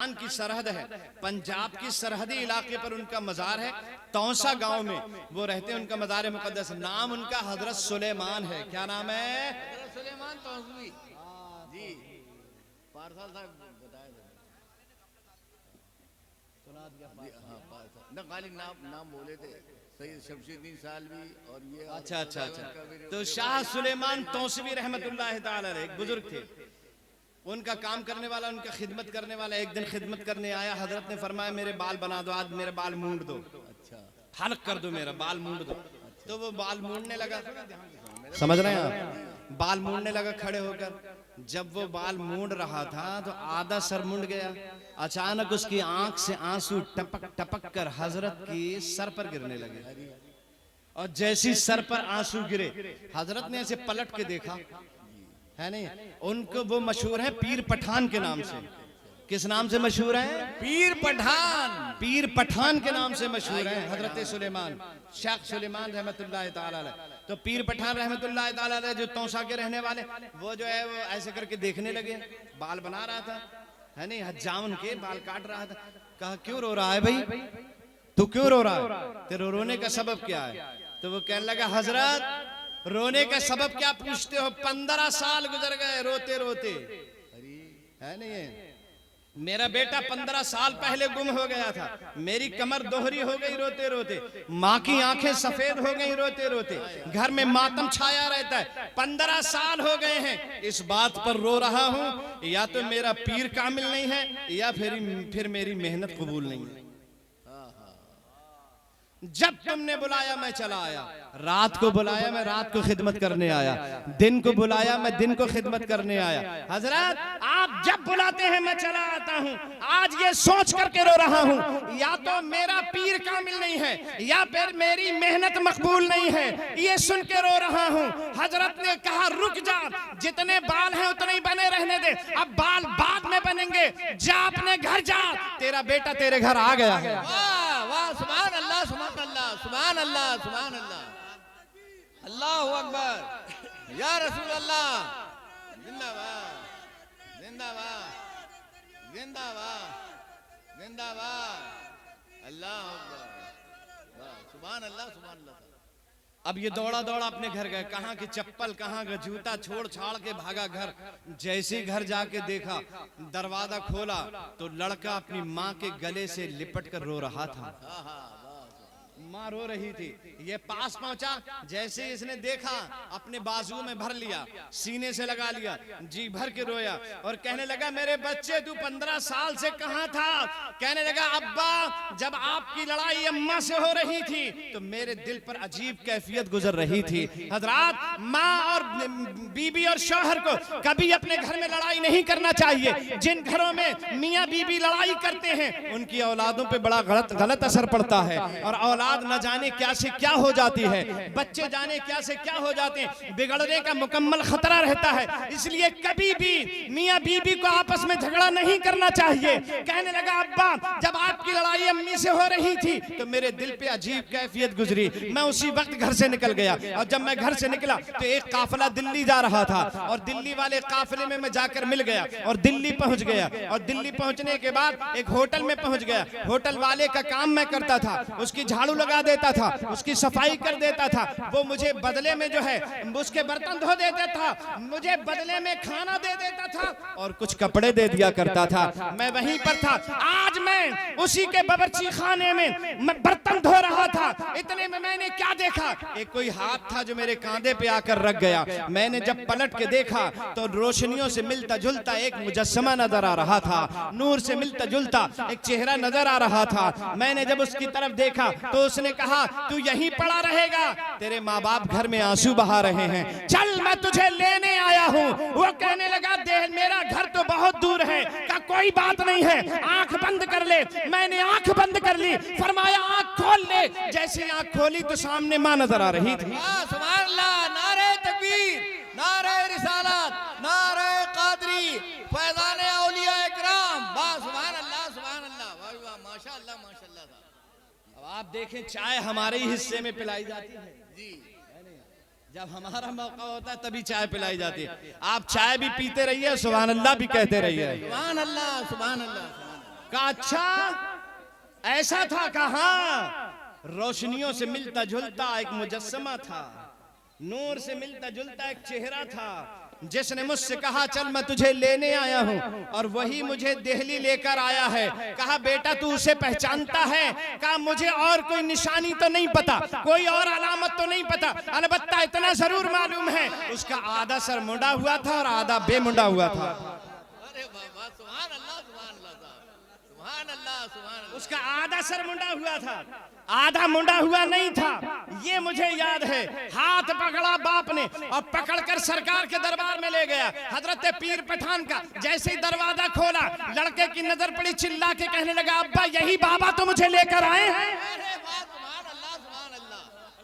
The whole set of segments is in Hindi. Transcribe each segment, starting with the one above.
पाकिस्तान की सरहद है, पंजाब की सरहदी इलाके पर उनका मजार है। तौसा गांव में वो रहते हैं, उनका मजार मुकद्दस, नाम उनका हजरत सुलेमान है। क्या नाम है? हजरत सुलेमान तौसवी जी। पारसाल साहब बताया था, सुना दिया। हाँ पारसाल ना, खाली नाम बोले थे, सैयद शमशुद्दीन सालवी और ये। अच्छा अच्छा अच्छा। तो शाह सुलेमान तौसवी रहमतुल्लाह ताला अलैह एक बुजुर्ग थे, उनका काम करने वाला, उनका खिदमत करने वाला एक दिन खिदमत करने आया। हजरत ने फरमाया मेरे बाल बना दो, आज मेरे बाल मूंड दो। अच्छा, हल्क कर दो, मेरा बाल मूंड दो। तो वो बाल मूंडने लगा, समझ रहे हैं आप? बाल मूंडने लगा खड़े होकर। जब वो बाल मूंड रहा था तो आधा सर मुंड गया। अचानक उसकी आंख से आंसू टपक टपक कर हजरत की सर पर गिरने लगे। और जैसी सर पर आंसू गिरे, हजरत ने ऐसे पलट के देखा, है नहीं, उनको वो मशहूर है पीर पठान के नाम से। किस नाम से मशहूर है? पीर पठान। पीर पठान के नाम से मशहूर है हजरत सुलेमान, शेख सुलेमान रहमतुल्लाह ताला अलैह। तो पीर पठान रहमतुल्लाह ताला अलैह जो तौसा के रहने वाले, वो जो है वो ऐसे करके देखने लगे। बाल बना रहा था, है नहीं, हज्जाम के बाल काट रहा था। कहा क्यों रो रहा है भाई, तू क्यों रो रहा है, तेरे रोने का सबब क्या है? तो वो कहने लगा हजरत रोने का सबब क्या पूछते हो, 15 साल गुजर गए रोते रोते, है नहीं, मेरा बेटा 15 साल पहले गुम हो गया था, मेरी कमर दोहरी हो गई रोते रोते, माँ की आंखें सफेद हो गई रोते रोते, घर में मातम छाया रहता है, 15 साल हो गए हैं, इस बात पर रो रहा हूँ या तो मेरा पीर कामिल नहीं है या फिर मेरी मेहनत कबूल नहीं है। जब तुमने बुलाया मैं चला आया, रात को बुलाया मैं रात को खिदमत करने आया, दिन को बुलाया मैं दिन को खिदमत करने आया। हजरत आप जब बुलाते हैं मैं चला आता हूँ। आज ये सोच करके रो रहा हूँ या तो मेरा पीर कामिल नहीं है या फिर मेरी मेहनत मकबूल नहीं है, ये सुन के रो रहा हूँ। हजरत ने कहा रुक जा, जितने बाल हैं उतने ही बने रहने दे, अब बाल बाद में बनेंगे, जा अपने घर जा, तेरा बेटा तेरे घर आ गया है। वाह वाह, सुभान अल्लाह, सुभान अल्लाह, सुभान अल्लाह, सुभान अल्लाह, अल्लाहु अकबर, या रसूल अल्लाह, जिंदाबाद जिंदाबाद जिंदाबाद जिंदाबाद, अल्लाहु अकबर, वाह, सुभान अल्लाह, सुभान अल्लाह। अब ये दौड़ा दौड़ा अपने घर गए, कहाँ की चप्पल कहाँ का जूता छोड़ छाड़ के भागा घर। जैसे घर जाके देखा, दरवाजा खोला तो लड़का अपनी माँ के गले से लिपट कर रो रहा था, माँ रो रही थी। ये पास पहुंचा, जैसे इसने देखा अपने बाजू में भर लिया, सीने से लगा लिया, जी भर के रोया और कहने लगा मेरे बच्चे तू 15 साल से कहाँ था? कहने लगा अब्बा जब आपकी लड़ाई अम्मा से हो रही थी तो मेरे दिल पर अजीब कैफियत गुजर रही थी। हजरात माँ और बीबी और शौहर को कभी अपने घर में लड़ाई नहीं करना चाहिए। जिन घरों में मियाँ बीबी लड़ाई करते हैं उनकी औलादों पे बड़ा गलत असर पड़ता है और औलाद न जाने क्या से क्या हो जाती है, बच्चे जाने क्या से क्या हो जाते हैं, बिगड़ने का मुकम्मल खतरा रहता है। इसलिए कभी भी मियाँ बीबी को आपस में झगड़ा नहीं करना चाहिए। कहने लगा अब्बा जब आपकी लड़ाई अम्मी से हो रही थी तो मेरे दिल पे अजीब कैफियत गुजरी, मैं उसी वक्त घर से निकल गया और जब मैं घर से निकला तो एक काफिला दिल्ली जा रहा था और दिल्ली वाले काफिले में मैं जाकर मिल गया और दिल्ली पहुंच गया और दिल्ली पहुंचने के बाद एक होटल में पहुंच गया। होटल वाले का काम मैं करता था, उसकी झाड़ू लगा देता था, उसकी सफाई कर देता था, वो मुझे बदले में जो है उसके बर्तन धो देता था, मुझे बदले में खाना दे देता था और कुछ कपड़े दे दिया करता था। मैं वहीं पर था। आज मैं उसी के बावर्ची खाने में मैं बर्तन धो रहा था, इतने में मैंने क्या देखा, एक कोई हाथ था जो मेरे कांधे पे आकर रख गया। मैंने जब पलट के देखा तो रोशनियों से मिलता जुलता एक मुजस्समा नजर आ रहा था, नूर से मिलता जुलता एक चेहरा नजर आ रहा था। मैंने जब उसकी तरफ देखा तो उसने कहा तू यहीं पड़ा रहेगा, तेरे माँ बाप घर में आंसू बहा रहे हैं, चल मैं तुझे लेने आया हूँ। वो कहने लगा देख मेरा घर तो बहुत दूर है, का कोई बात नहीं है, आंख बंद कर ले। मैंने आंख बंद कर ली, फरमाया आंख खोल ले। जैसे आंख खोली तो सामने माँ नजर आ रही थी। सुभान अल्लाह, नारे तकबीर, नारे रिसालत, नारे कादरी, फैज़ान औलिया इकराम, वाह सुभान अल्लाह, सुभान अल्लाह, वाह वाह, माशाअल्लाह माशाअल्लाह। अब आप देखें चाय हमारे ही हिस्से में पिलाई जाती है जी, जब हमारा मौका होता है तभी चाय पिलाई जाती है। आप चाय भी पीते रहिए, सुभान अल्लाह भी कहते रहिए। सुभान अल्लाह, सुभान अल्लाह। कहा अच्छा ऐसा था? कहा रोशनियों से मिलता जुलता एक मुजस्समा था, नूर से मिलता जुलता एक चेहरा था, जिसने मुझसे कहा चल मैं तुझे लेने आया हूँ, और वही मुझे दिल्ली लेकर आया है। कहा बेटा तू उसे पहचानता है? कहा मुझे और कोई निशानी तो नहीं पता, कोई और अलामत तो नहीं पता, अलबत्ता इतना जरूर मालूम है उसका आधा सर मुंडा हुआ था और आधा बेमुंडा हुआ था। अरे बाबा सुभान अल्लाह सुभान अल्लाह सुभान अल्लाह सुभान अल्लाह। उसका आधा सर मुंडा हुआ था, आधा मुंडा हुआ नहीं था, ये मुझे याद है। हाथ पकड़ा बाप ने और पकड़कर सरकार के दरबार में ले गया। हजरत पीर पठान का जैसे ही दरवाजा खोला, लड़के की नजर पड़ी, चिल्ला के कहने लगा अब्बा यही बाबा तो मुझे लेकर आए हैं। अरे वाह सुभान अल्लाह सुभान अल्लाह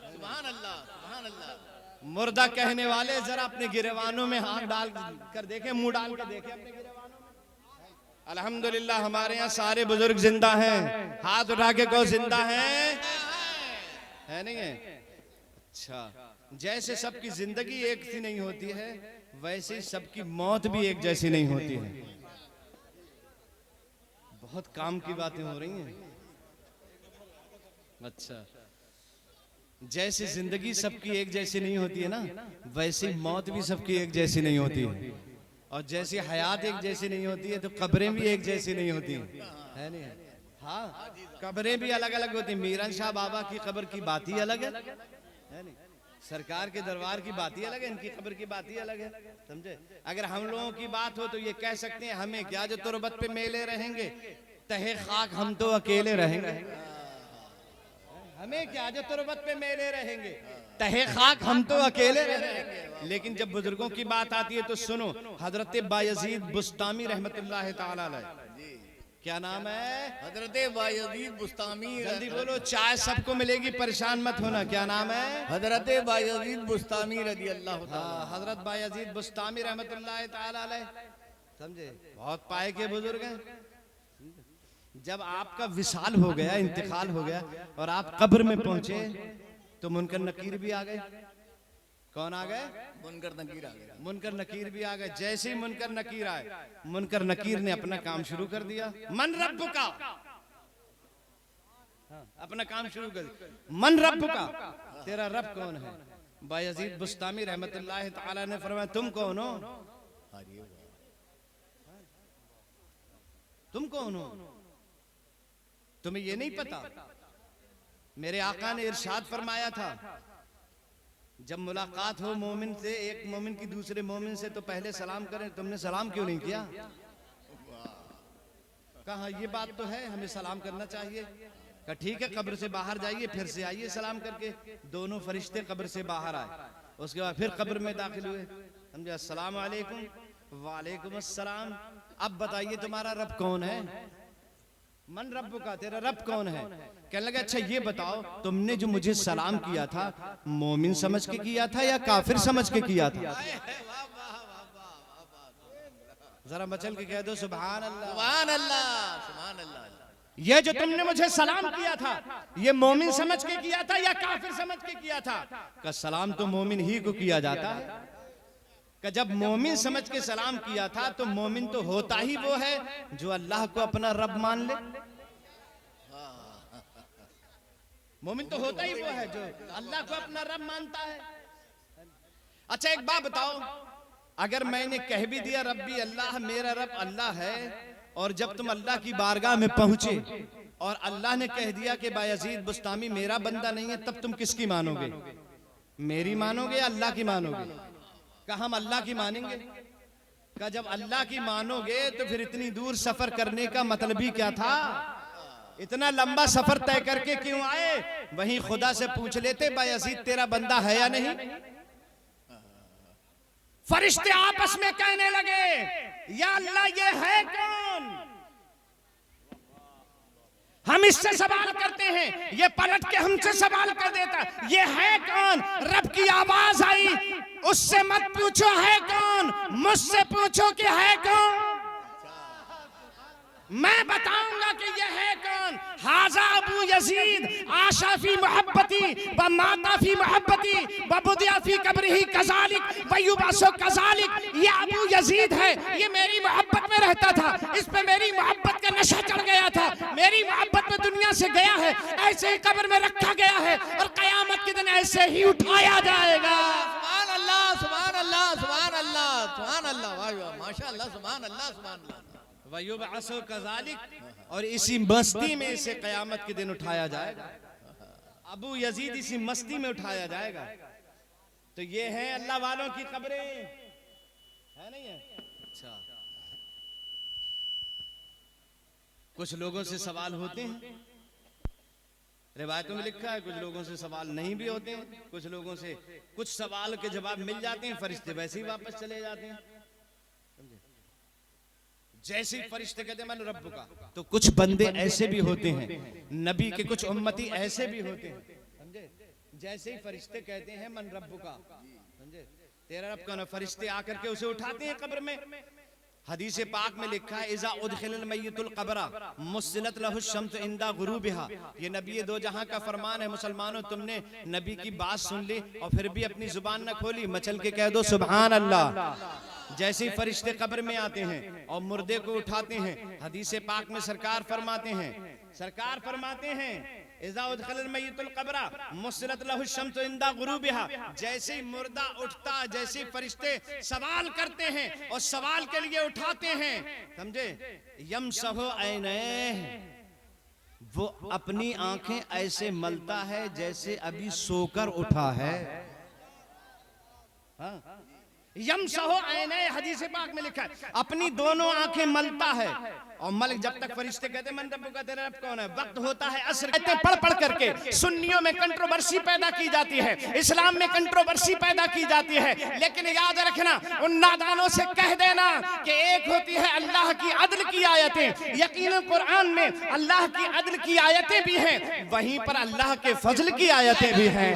सुभान अल्लाह सुभान अल्लाह। मुर्दा कहने वाले जरा अपने गिरेवानों में हाथ डाल कर देखे, मुंह डाल कर देखे अपने गिरेवानों में। अल्हम्दुलिल्लाह हमारे यहाँ सारे बुजुर्ग जिंदा हैं, हाथ उठा के कहो जिंदा हैं, है नहीं है? अच्छा, जैसे सबकी जिंदगी एक सी नहीं होती है, वैसे ही सबकी मौत भी एक जैसी नहीं होती है। बहुत काम की बातें हो रही हैं। अच्छा, जैसे जिंदगी सबकी एक जैसी नहीं होती है ना, वैसे ही मौत भी सबकी एक जैसी नहीं होती है। और जैसी हयात एक जैसी नहीं होती है, तो कब्रें भी एक जैसी नहीं होती है नहीं है? हाँ, कब्रें भी अलग अलग होती हैं। मीरान शाह बाबा की कब्र की बात ही अलग है नहीं? सरकार के दरबार की बात ही अलग है, इनकी कब्र की बात ही अलग है, समझे? अगर हम लोगों की बात हो तो ये कह सकते हैं हमें क्या जो तुरबत पे मेले रहेंगे, तहे खाक हम तो अकेले रहेंगे। हमें क्या जो तुरबत पे मेले रहेंगे, तहे खाक हम तो अकेले रहेंगे। लेकिन जब बुजुर्गों की बात आती है तो सुनो, हजरत बायजीद बुस्तामी रहमतुल्लाह ताला अलैह, क्या नाम है? हजरत बायजीद बुस्तामी। जल्दी बोलो, चाय सबको मिलेगी, परेशान मत होना। क्या नाम है? हजरत बायजीद बुस्तामी रजी अल्लाह ताला। हजरत बायजीद बुस्तामी रहमतुल्लाह ताला अलैह, समझे? बहुत पाए के बुजुर्ग हैं। जब आपका विसाल हो गया, इंतकाल हो गया और आप कब्र में पहुंचे तो मुनकर नकीर भी आ गए। कौन आ गए? मुनकर नकीर आ गया। मुनकर नकीर भी आ गए। जैसे ही मुनकर नकीर आए, मुनकर नकीर ने अपना काम शुरू कर दिया। मन रब्बुका, अपना काम शुरू कर दिया। मन रब्बुका, तेरा रब कौन है? बायजीद बुस्तामी रहमतुल्लाह ताला ने फरमाया तुम कौन हो? तुम कौन हो? तुम्हें ये नहीं पता? मेरे आका ने इरशाद फरमाया था जब मुलाकात हो मोमिन से, एक मोमिन की दूसरे मोमिन से, तो पहले सलाम करें। तुमने सलाम क्यों नहीं किया? कहा ये बात तो है, हमें सलाम करना चाहिए। कहा ठीक है, कब्र से बाहर जाइए, फिर से आइए सलाम करके। दोनों फरिश्ते कब्र से बाहर आए, उसके बाद फिर कब्र में दाखिल हुए। समझे? अस्सलाम वालेकुम। वालेकुम अस्सलाम। अब बताइए तुम्हारा रब कौन है? मन रब्बु का, तेरा रब कौन है? कहने लगा अच्छा ये बताओ, तुमने जो मुझे सलाम किया था मोमिन समझ के किया था या काफिर समझ के किया था? जरा मचल के कह दो सुभान अल्लाह सुभान अल्लाह सुभान अल्लाह। ये जो तुमने मुझे सलाम किया था, ये मोमिन समझ के किया था या काफिर समझ के किया था? का सलाम तो मोमिन ही को किया जाता है। का जब मोमिन समझ के सलाम किया था तो मोमिन तो होता ही वो है जो अल्लाह को अपना रब मान ले। मोमिन तो होता ही वो है जो अल्लाह को अपना रब मानता है। अच्छा एक बात बताओ, अगर मैंने कह भी दिया रब्बी अल्लाह, मेरा रब अल्लाह है, और जब तुम अल्लाह की बारगाह में पहुंचे और अल्लाह ने कह दिया कि बायजीद बुस्तामी मेरा बंदा नहीं है, तब तुम किसकी मानोगे? मेरी मानोगे या अल्लाह की मानोगे? का हम अल्लाह की मानेंगे। का जब अल्लाह की मानोगे तो फिर इतनी दूर सफर करने का मतलब ही क्या था? इतना लंबा सफर तय करके क्यों आए? वहीं खुदा से पूछ लेते बायजीद तेरा बंदा है या नहीं। फरिश्ते आपस में कहने लगे या अल्लाह ये है कौन? हम इससे सवाल करते हैं, ये पलट के हमसे सवाल कर देता ये है कौन? रब की आवाज आई, उससे मत पूछो है कौन, मुझसे पूछो कि है कौन। मैं बताऊंगा कि ये है कौन। हाजा अबू यजीद आशाफी मोहब्बती व माताफी मोहब्बती व बुदियाफी कब्रिही कजालिक व युबासो कजालिक। ये अबू यजीद है, ये मेरी मोहब्बत में में रहता था, इस पे मेरी मोहब्बत का नशा चढ़ गया था, मेरी मोहब्बत में दुनिया से गया है, ऐसे ही कब्र में रखा गया है और कयामत के दिन ऐसे ही उठाया जाएगा। सुभान अल्लाह, सुभान अल्लाह, सुभान अल्लाह, सुभान अल्लाह, वाह वाह, माशाअल्लाह, सुभान अल्लाह, सुभान अल्लाह। वयुबअसु कज़ालिक, और इसी मस्ती में इसे कयामत के दिन उठाया जाएगा। अबू यजीद इसी मस्ती में उठाया जाएगा। तो ये है अल्लाह वालों की कब्रें, है नहीं है? अच्छा, कुछ लोगों से सवाल होते हैं, रिवायतों में लिखा है, कुछ लोगों से सवाल नहीं भी होते हैं, कुछ लोगों से कुछ सवाल के जवाब मिल जाते हैं, फरिश्ते वैसे ही वापस चले जाते हैं। जैसे ही फरिश्ते कहते हैं मन रब्बु का, तो कुछ बंदे ऐसे भी होते हैं, नबी के कुछ उम्मती ऐसे भी होते हैं, समझे? जैसे ही फरिश्ते कहते हैं मन रब्बु का, समझे, तेरा रब कौन है, फरिश्ते आकर के उसे उठाते हैं कब्र में। हदीस पाक में लिखा है इज़ा उदखिलल मय्यितुल क़ब्रा मुस्सिलत लहु शम्स इंदा गुरूबिहा। ये नबी दो जहां का फरमान है। मुसलमानों, तुमने नबी की बात सुन ली और फिर भी अपनी जुबान न खोली, मचल के कह दो सुभान अल्लाह। जैसे ही फरिश्ते कब्र में आते हैं और मुर्दे को उठाते हैं, हदीस पाक में सरकार फरमाते हैं इज़ा उदखिलल मय्यितुल क़ब्रा मुस्सिलत लहु शम्स इंदा गुरूबिहा। जैसे ही मुर्दा उठता, जैसे ही फरिश्ते सवाल करते हैं और सवाल के लिए उठाते हैं, समझे, यमसहु ऐनैह, वो अपनी आंखें ऐसे मलता है जैसे अभी सोकर उठा है। हाँ, यमसहु ऐनैह, हदीस पाक में लिखा है अपनी दोनों आंखें मलता है। और मलिक जब तक फरिश्ते कहते मन रब्बु का, तेरा रब कौन है, वक्त होता है असर, कहते पढ़ पढ़ करके सुन्नियों में कंट्रोवर्सी पैदा की जाती है, इस्लाम में कंट्रोवर्सी पैदा की जाती है। लेकिन याद रखना, उन नादानों से कह देना कि एक होती है अल्लाह की अदल की आयतें, यकीनन कुरान में अल्लाह की अदल की आयतें भी हैं, वहीं पर अल्लाह के फजल की आयतें भी हैं।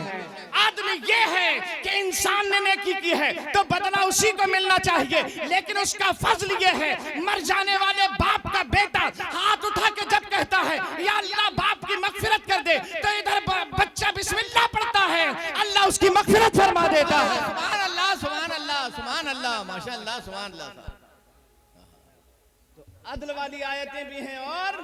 अदल ये है कि इंसान ने नेकी की है तो बदला उसी को मिलना चाहिए, लेकिन उसका फजल ये है, मर जाने वाले बाप का बेटा हाथ उठा के जब कहता है या अल्लाह बाप की मगफिरत कर दे, तो इधर बच्चा बिस्मिल्लाह पढ़ता है, अल्लाह उसकी मगफिरत फरमा देता है। सुभान अल्लाह, सुभान अल्लाह, सुभान अल्लाह, माशाअल्लाह, सुभान अल्लाह। तो अदल वाली आयतें भी हैं और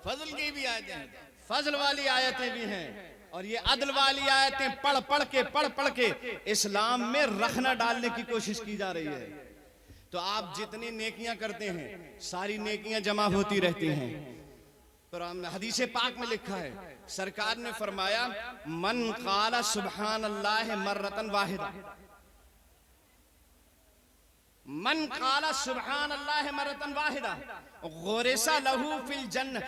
फजल की भी आयतें हैं, फजल वाली आयतें भी हैं। और ये अदल वाली आयतें पढ़ पढ़ के इस्लाम में रखना डालने की कोशिश की जा रही है। तो आप जितनी नेकियां करते हैं, सारी नेकियां जमा होती रहती हैं। कुरान हदीस पाक में लिखा है, सरकार ने फरमाया मन क़ाला सुब्हान अल्लाह मर्रतन वाहिदा, मन क़ाला सुब्हान अल्लाह मर्रतन वाहिदा गुरिसा लहू फिल जन्नह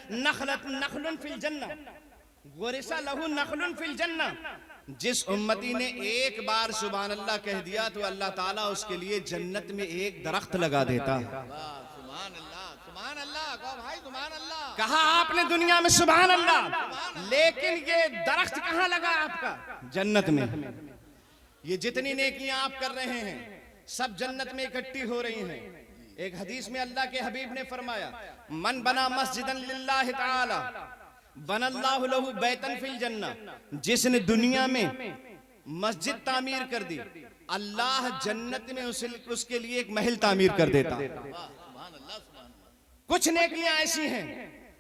नखलुन फिल जन्नह, गुरिसा लहू नखलुन फिल जन्नह। जिस उम्मती ने एक बार सुभान अल्लाह कह दिया तो अल्लाह ताला उसके लिए जन्नत में एक दरख्त लगा देता है। सुभान अल्लाह, सुभान अल्लाह, कहो भाई सुभान अल्लाह। कहा आपने दुनिया में सुभान अल्लाह, लेकिन ये दरख्त कहाँ लगा आपका? जन्नत में। ये जितनी नेकियां आप कर रहे हैं सब जन्नत में इकट्ठी हो रही हैं। एक हदीस में अल्लाह के हबीब ने फरमाया मन बना मस्जिदन लिल्लाहि ताला बनल्लाहु लहू बैतन फिल जन्नह, जिसने दुनिया में मस्जिद तामीर कर दी, अल्लाह जन्नत में उसके लिए एक महल तामीर कर देता। कुछ नेकियां ऐसी हैं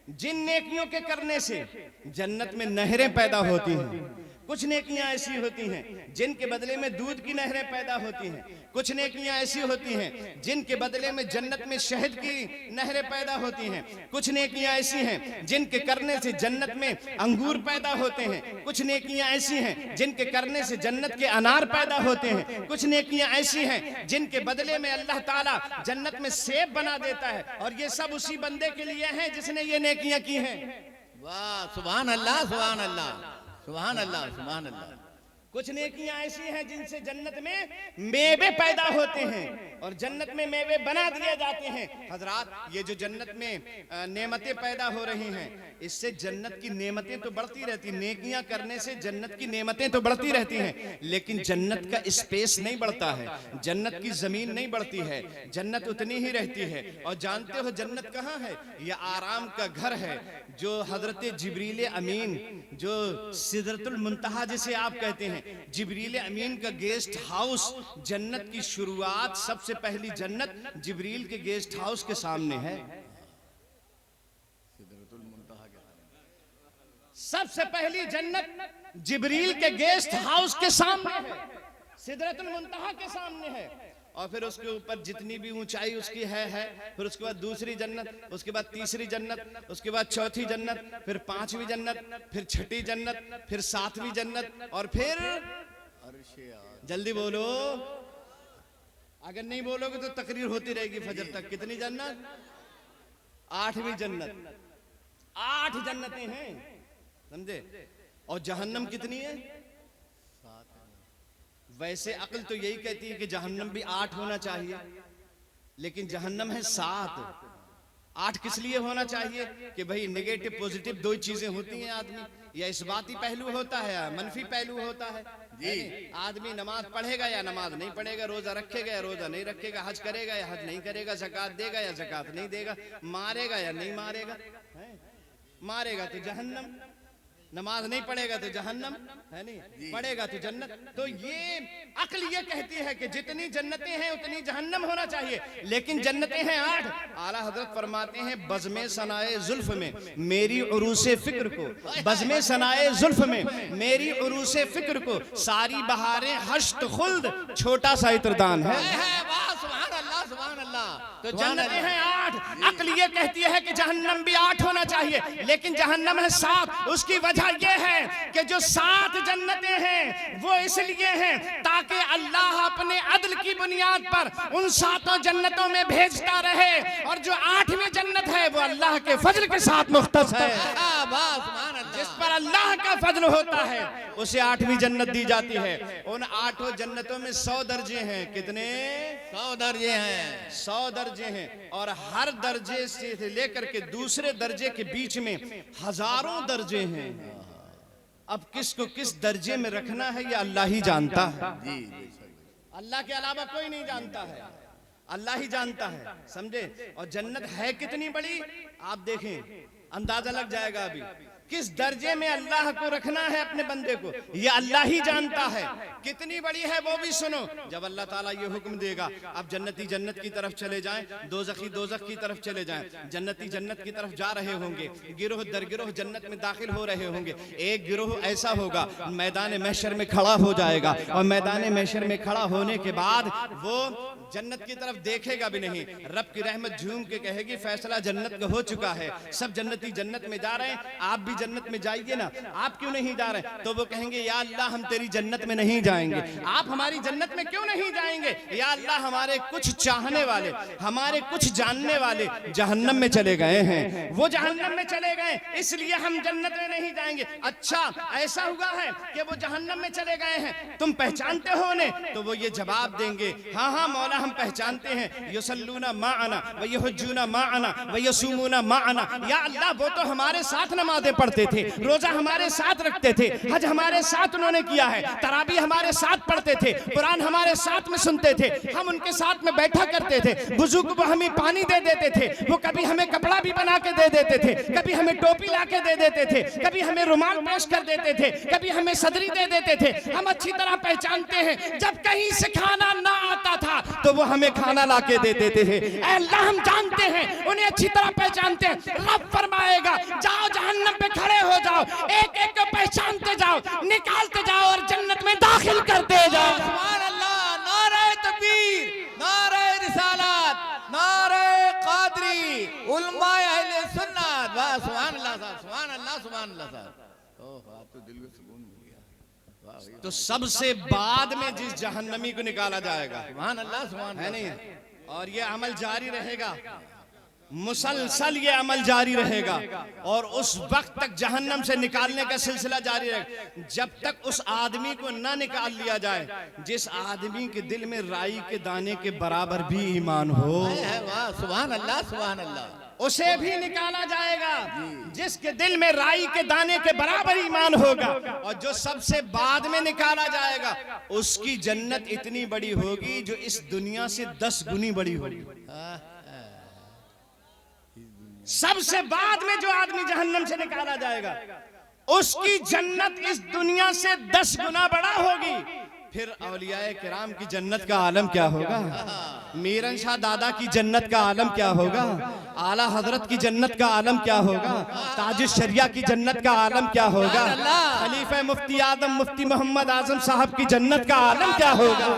जिन नेकियों के करने से जन्नत में नहरें पैदा होती हैं, कुछ नेकियां ऐसी होती हैं जिनके बदले में दूध की नहरें पैदा होती हैं, कुछ नेकियां ऐसी होती हैं जिनके बदले में जन्नत में शहद की नहरें पैदा होती हैं, कुछ नेकियां ऐसी हैं जिनके करने से जन्नत में अंगूर पैदा होते हैं, कुछ नेकियां ऐसी हैं जिनके करने से जन्नत के अनार पैदा होते हैं, कुछ नेकियां ऐसी हैं जिनके बदले में अल्लाह ताला जन्नत में सेब बना देता है। और ये सब उसी बंदे के लिए हैं जिसने ये नेकियां की हैं। वाह, सुभान अल्लाह, सुभान अल्लाह, सुभान अल्लाह, सुभान अल्लाह। कुछ नेकियां ऐसी हैं जिनसे जन्नत में मेवे पैदा होते हैं और जन्नत में मेवे बना दिए जाते हैं। हजरात, ये जो जन्नत में नेमतें पैदा हो रही हैं, इससे जन्नत की नेमतें तो बढ़ती रहती, नेकियां करने से जन्नत की नेमतें तो बढ़ती रहती हैं, लेकिन जन्नत का स्पेस नहीं बढ़ता है, जन्नत की जमीन नहीं बढ़ती है, जन्नत उतनी ही रहती है। और जानते हो जन्नत कहाँ है? यह आराम का घर है जो हजरत जिब्रील अमीन, जो सिदरतुल मुंतहा जिसे आप कहते हैं, हैं जिब्रील अमीन का गेस्ट हाउस, जन्नत की शुरुआत, सबसे पहली जन्नत जिब्रील के गेस्ट हाउस के सामने है। सबसे पहली जन्नत जिब्रील के गेस्ट हाउस के सामने है, सिदरतुल मुंतहा के सामने है। और फिर उसके ऊपर जितनी भी ऊंचाई उसकी है, फिर उसके बाद दूसरी जन्नत, उसके बाद तीसरी जन्नत, उसके बाद चौथी जन्नत, फिर पांचवी जन्नत, फिर छठी जन्नत, फिर सातवीं जन्नत, और फिर जल्दी बोलो, अगर नहीं बोलोगे तो तकरीर होती रहेगी फजर तक। कितनी जन्नत? 8वीं जन्नत। 8 जन्नतें हैं, समझे? और जहन्नम कितनी है? वैसे अक्ल तो यही कहती है कि जहन्नम भी 8 होना चाहिए, लेकिन जहन्नम है 7। 8 किस लिए होना चाहिए? कि भाई नेगेटिव पॉजिटिव 2 चीजें होती हैं आदमी, या इस्बाती पहलू होता है या मनफी पहलू होता है जी। आदमी नमाज पढ़ेगा या नमाज नहीं पढ़ेगा, रोजा रखेगा या रोजा नहीं रखेगा, हज करेगा या हज नहीं करेगा, ज़कात देगा या ज़कात नहीं देगा, मारेगा या नहीं मारेगा। मारेगा तो जहन्नम, नमाज नहीं पढ़ेगा तो जहन्नम, है नहीं, पढ़ेगा तो जन्नत। तो ये अक्ल ये कहती है कि जितनी जन्नतें हैं उतनी जहन्नम होना चाहिए, लेकिन जन्नतें हैं 8। आला हजरत फरमाते हैं बज़्मे सनाए जुल्फ में मेरी उरूसे फिक्र को, बज़्मे सनाए जुल्फ में मेरी उरूसे फिक्र को सारी बहारें हश्त खुल्द छोटा सा इत्रदान है। तो जन्नतें हैं 8। अक्ल ये कहती है कि जहन्नम भी 8 होना चाहिए, लेकिन जहन्नम है 7। उसकी वजह यह है कि जो 7 जन्नतें हैं वो इसलिए हैं ताकि अल्लाह अपने अदल की बुनियाद पर उन 7 जन्नतों में भेजता रहे, और जो 8वीं जन्नत है वो अल्लाह के फजल के साथ मुख्तस है। जिस पर अल्लाह का फजल होता है उसे 8वीं जन्नत दी जाती है। उन 8 जन्नतों में 100 दर्जे हैं। कितने? 100 दर्जे हैं। 100 दर्जे हैं, और हर दर्जे से लेकर के दूसरे दर्जे के बीच में हजारों दर्जे हैं। अब किसको किस दर्जे में रखना है ये अल्लाह ही जानता है जी। अल्लाह के अलावा कोई नहीं जानता है, अल्लाह ही जानता है, समझे? और जन्नत है कितनी बड़ी आप देखें, अंदाजा लग जाएगा अभी किस दर्जे में अल्लाह को रखना है अपने बंदे को, ये अल्लाह ही जानता है। कितनी बड़ी है वो भी सुनो। जब अल्लाह ताला ये हुक्म देगा अब जन्नती जन्नत की तरफ चले जाएं, दोज़खी दोज़ख की तरफ चले जाएं, जन्नती जन्नत की तरफ जा रहे होंगे, गिरोह दर गिरोह जन्नत में दाखिल हो रहे होंगे। एक गिरोह ऐसा होगा मैदान महशर में खड़ा हो जाएगा, और मैदान महशर में खड़ा होने के बाद वो जन्नत की तरफ देखेगा भी नहीं। रब की रहमत झूम के कहेगी फैसला जन्नत का हो चुका है, सब जन्नती जन्नत में जा रहे हैं, आप भी जन्नत में जाइए ना, आप क्यों नहीं जा रहे? तो वो कहेंगे या अल्लाह हम तेरी जन्नत में नहीं जाएंगे। आप हमारी जन्नत में क्यों नहीं जाएंगे? या अल्लाह हमारे कुछ चाहने वाले, हमारे कुछ जानने वाले जहन्नम में चले गए हैं, वो जहन्नम में चले गए इसलिए हम जन्नत में नहीं जाएंगे। अच्छा ऐसा हुआ है कि वो जहन्नम में चले गए हैं, तुम पहचानते हो उन्हें? तो वो ये जवाब देंगे हाँ हाँ मौला हम पहचानते हैं, युसल्लूना माअना व यहुज्जूना माअना व यसूमूना माअना। या अल्लाह वो तो हमारे साथ नमाजें पढ़ते थे, रोजा हमारे साथ रखते थे, हज हमारे साथ उन्होंने किया है, तराबी हमारे साथ पढ़ते थे, कुरान हमारे साथ में सुनते थे, हम उनके साथ में बैठा करते थे, वुजू को वो हमें पानी दे देते थे, वो कभी हमें कपड़ा भी बना के दे देते थे, कभी हमें टोपी ला के दे देते थे, कभी हमें रुमाल पेश कर देते थे, कभी हमें सदरी दे देते थे। हम अच्छी तरह पहचानते हैं जब कहीं से खाना ना आता था तो वो हमें खाना ला के दे देते थे। अल्लाह हम जानते हैं, उन्हें अच्छी तरह पहचानते हैं। रब फरमाएगा जाओ जहन्नम पे खड़े हो जाओ, एक एक को पहचानते जाओ, निकालते जाओ और जन्नत में दाखिल करते जाओ। सुभान अल्लाह, नारे तकबीर, नारे रिसालत, नारे कादरी, उलमाए अहले सुन्नत। वाह सुभान अल्लाह साहब, सुभान अल्लाह, सुभान अल्लाह साहब। ओह आप तो दिल में सुकून मिल गया। तो सबसे बाद में जिस जहन्नमी को निकाला जाएगा, सुभान अल्लाह, सुभान है नहीं, और ये अमल जारी रहेगा, मुसलसल ये अमल जारी रहेगा, और उस वक्त तक जहन्नम से निकालने का सिलसिला जारी रहेगा जब तक उस आदमी को ना निकाल लिया जाए जिस आदमी के दिल में राई के दाने के बराबर भी ईमान हो। वाह सुभान अल्लाह, सुभान अल्लाह। उसे भी निकाला जाएगा जिसके दिल में राई के दाने के बराबर ईमान होगा, और जो सबसे बाद में निकाला जाएगा उसकी जन्नत इतनी बड़ी होगी जो इस दुनिया से 10 गुनी बड़ी होगी। सबसे बाद में जो आदमी जहन्नम से निकाला जाएगा उसकी जन्नत इस दुनिया से 10 गुना बड़ा होगी। फिर औलियाए किराम की जन्नत का आलम क्या होगा? मीरन शाह दादा की जन्नत का आलम क्या होगा? आला हजरत की जन्नत का आलम क्या होगा? ताजुश शरिया की जन्नत का आलम क्या होगा? खलीफा मुफ्ती आदम मुफ्ती मोहम्मद आजम साहब की जन्नत का आलम क्या होगा?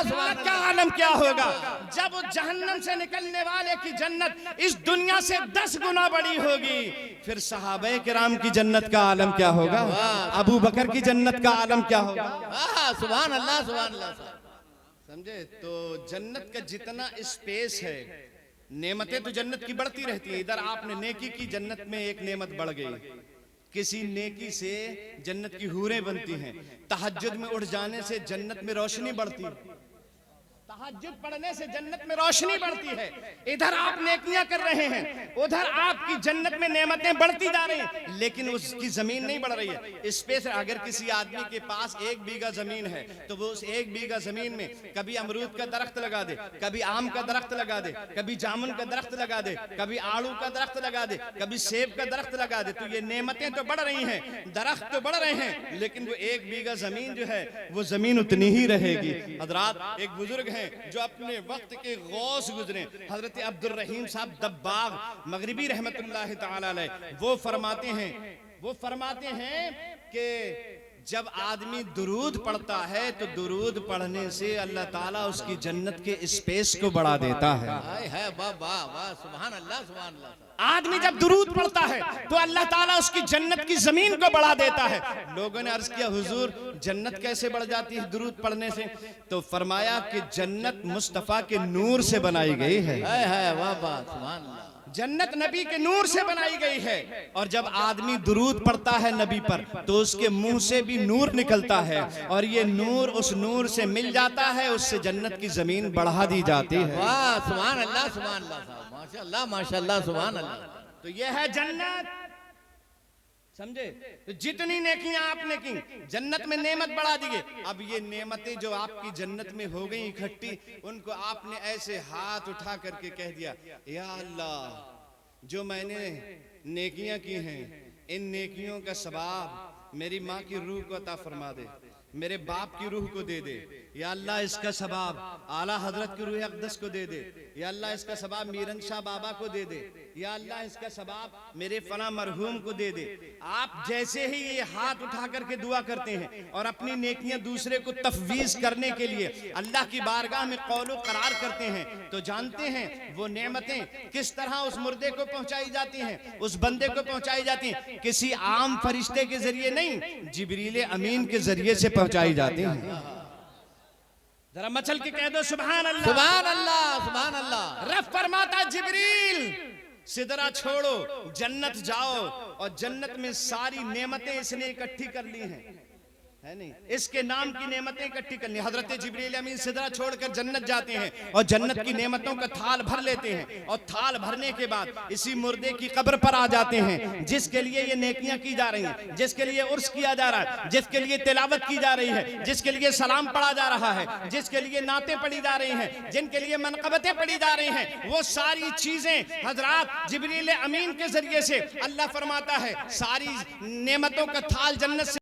जन्नत का आलम क्या होगा? जब जहन्नम से निकलने वाले की जन्नत इस दुनिया से 10 गुना बड़ी होगी। फिर सहाबे किराम की जन्नत का आलम क्या होगा? अबू बकर की जन्नत का आलम क्या होगा? सुभान अल्लाह, सुभान अल्लाह। समझे? तो जन्नत का जितना स्पेस है, नेमतें तो जन्नत की बढ़ती रहती है। इधर आपने नेकी की, जन्नत में एक नेमत बढ़ गई। किसी नेकी से जन्नत की हूरें बनती हैं। तहज्जुद में उठ जाने से जन्नत में रोशनी बढ़ती है। तहज्जुद पढ़ने से जन्नत में रोशनी बढ़ती है। इधर आप नेकियां कर रहे हैं, उधर आपकी जन्नत में नेमतें बढ़ती जा रही हैं, लेकिन उसकी जमीन नहीं बढ़ रही है। स्पेस, अगर किसी आदमी के पास 1 बीघा जमीन है तो वो उस 1 बीघा जमीन में कभी अमरूद का दरख्त लगा दे, कभी आम का दरख्त लगा दे, कभी जामुन का दरख्त लगा दे, कभी आड़ू का दरख्त लगा दे, कभी सेब का दरख्त लगा दे। तो ये नेमतें तो बढ़ रही हैं, दरख्त तो बढ़ रहे हैं, लेकिन वो 1 बीघा जमीन जो है वो जमीन उतनी ही रहेगी। हजरात, एक बुजुर्ग हैं जो अपने वक्त के गौस गुजरे, हजरत अब्दुल रहीम साहब दब्बाग मगरिबी रहमतुल्लाह ताला अलैह, वो फरमाते हैं कि जब आदमी दुरूद पढ़ता है तो दुरूद पढ़ने से अल्लाह ताला उसकी जन्नत के स्पेस को बढ़ा देता है। वाह वाह वाह, सुभान अल्लाह, सुभान अल्लाह। आदमी जब दुरूद पढ़ता है तो अल्लाह ताला उसकी जन्नत की जमीन को बढ़ा देता है। लोगों ने अर्ज किया, हुजूर जन्नत कैसे बढ़ जाती है दुरूद पढ़ने से? तो फरमाया कि जन्नत मुस्तफा के नूर से बनाई गई है। वाह वाह, सुभान अल्लाह। जन्नत नबी के नूर से बनाई गई है, और जब आदमी दुरूद पढ़ता है नबी पर तो उसके मुंह से भी नूर निकलता है, और ये नूर उस नूर से मिल जाता है, उससे जन्नत की जमीन बढ़ा दी जाती है। वाह, सुभान अल्लाह, सुभान अल्लाह, माशाअल्लाह माशाअल्लाह, सुभान अल्लाह। तो ये है जन्नत, समझे? तो जितनी नेकियां आपने की, जन्नत में नेमत बढ़ा दी गई। अब ये नेमतें जो आपकी जन्नत में हो गई इकट्ठी, उनको आपने ऐसे हाथ उठा करके कह दिया, या अल्लाह, जो मैंने नेकियां की हैं, इन नेकियों का सवाब मेरी माँ की रूह को अता फरमा दे, मेरे बाप की रूह को दे दे। या अल्लाह, इसका सवाब आला हजरत की रूह अक़दस को दे दे। या अल्लाह, इसका सवाब मीरन शाह बाबा को दे दे। या अल्लाह, इसका सवाब मेरे फला मरहूम को दे दे। आप जैसे ही ये हाथ उठा करके दुआ करते हैं और अपनी नेकियां दूसरे को तफवीज करने के लिए अल्लाह की बारगाह में कौलो करार करते हैं, तो जानते हैं वो नेमतें किस तरह उस मुर्दे को पहुंचाई जाती हैं, उस बंदे को पहुंचाई जाती हैं। किसी आम फरिश्ते के जरिए नहीं, जिब्रील अमीन के जरिए से पहुंचाई जाती हैं। जरा मचल के कह दो सुभान अल्लाह, सुभान अल्लाह, सुभान अल्लाह। रब फरमाता, जिब्रील सिदरा छोड़ो, जन्नत जाओ, और जन्नत में सारी नेमतें इसने इकट्ठी कर ली हैं, है नहीं? इसके नाम की नेमतें इकट्ठी करनी। हजरत जिब्रील अमीन सिदरा छोड़कर जन्नत जाते हैं और जन्नत की नेमतों का थाल भर लेते हैं, और थाल भरने के बाद इसी मुर्दे की कब्र पर आ जाते हैं, जिसके लिए ये नेकियां की जा रही हैं, जिसके लिए उर्स किया जा रहा है, जिसके लिए तिलावत की जा रही है, जिसके लिए सलाम पढ़ा जा रहा है, जिसके लिए नातें पढ़ी जा रही हैं, जिनके लिए मनक़बतें पढ़ी जा रही हैं, वो सारी चीजें हजरात जिब्रील अमीन के जरिए से अल्लाह फरमाता है, सारी नेमतों का थाल जन्नत से